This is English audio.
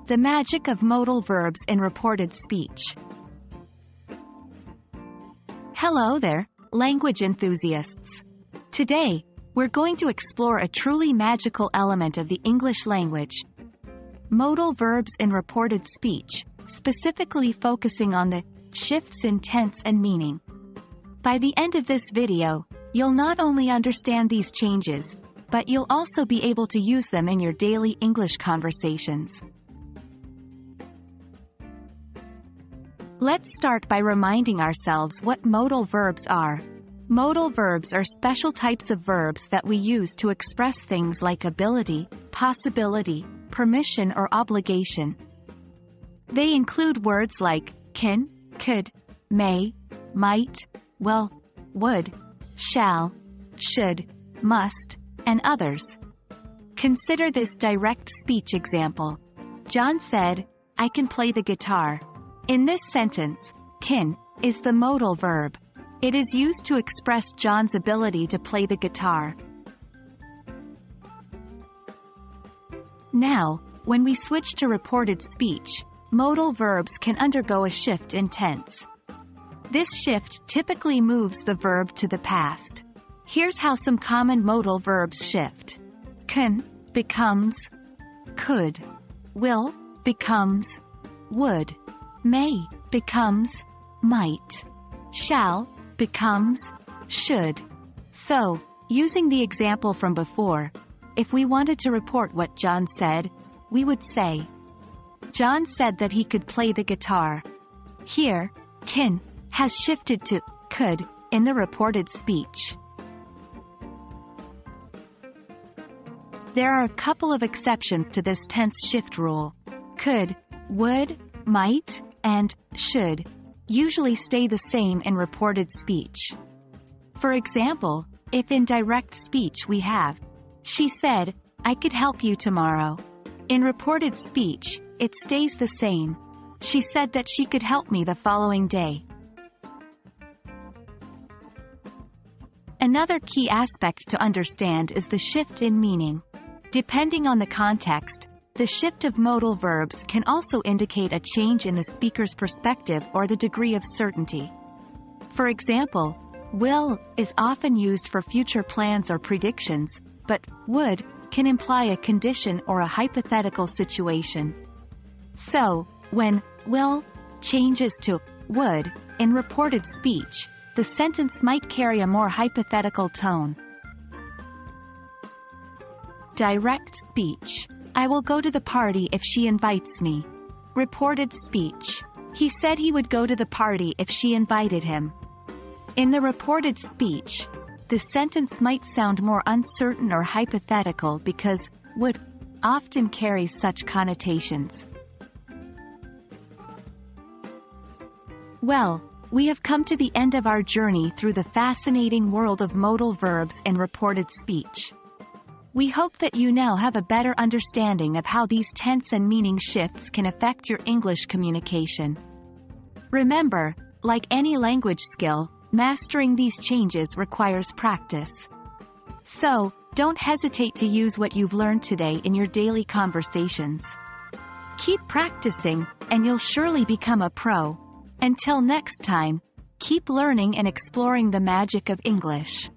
The magic of modal verbs in reported speech. Hello there, language enthusiasts. Today, we're going to explore a truly magical element of the English language: modal verbs in reported speech, specifically focusing on the shifts in tense and meaning. By the end of this video, you'll not only understand these changes, but you'll also be able to use them in your daily English conversations. Let's start by reminding ourselves what modal verbs are. Modal verbs are special types of verbs that we use to express things like ability, possibility, permission, or obligation. They include words like can, could, may, might, will, would, shall, should, must, and others. Consider this direct speech example. John said, "I can play the guitar." In this sentence, can is the modal verb. It is used to express John's ability to play the guitar. Now, when we switch to reported speech, modal verbs can undergo a shift in tense. This shift typically moves the verb to the past. Here's how some common modal verbs shift. Can becomes could. Will becomes would. May becomes might. Shall becomes should. So, using the example from before, if we wanted to report what John said, we would say, John said that he could play the guitar. Here, can has shifted to could in the reported speech. There are a couple of exceptions to this tense shift rule. Could, would, might, and should usually stay the same in reported speech. For example, if in direct speech we have, she said, "I could help you tomorrow." In reported speech, it stays the same. She said that she could help me the following day. Another key aspect to understand is the shift in meaning. Depending on the context, the shift of modal verbs can also indicate a change in the speaker's perspective or the degree of certainty. For example, will is often used for future plans or predictions, but would can imply a condition or a hypothetical situation. So, when will changes to would in reported speech, the sentence might carry a more hypothetical tone. Direct speech. I will go to the party if she invites me. Reported speech. He said he would go to the party if she invited him. In the reported speech, the sentence might sound more uncertain or hypothetical because would often carries such connotations. Well, we have come to the end of our journey through the fascinating world of modal verbs in reported speech. We hope that you now have a better understanding of how these tense and meaning shifts can affect your English communication. Remember, like any language skill, mastering these changes requires practice. So, don't hesitate to use what you've learned today in your daily conversations. Keep practicing, and you'll surely become a pro. Until next time, keep learning and exploring the magic of English.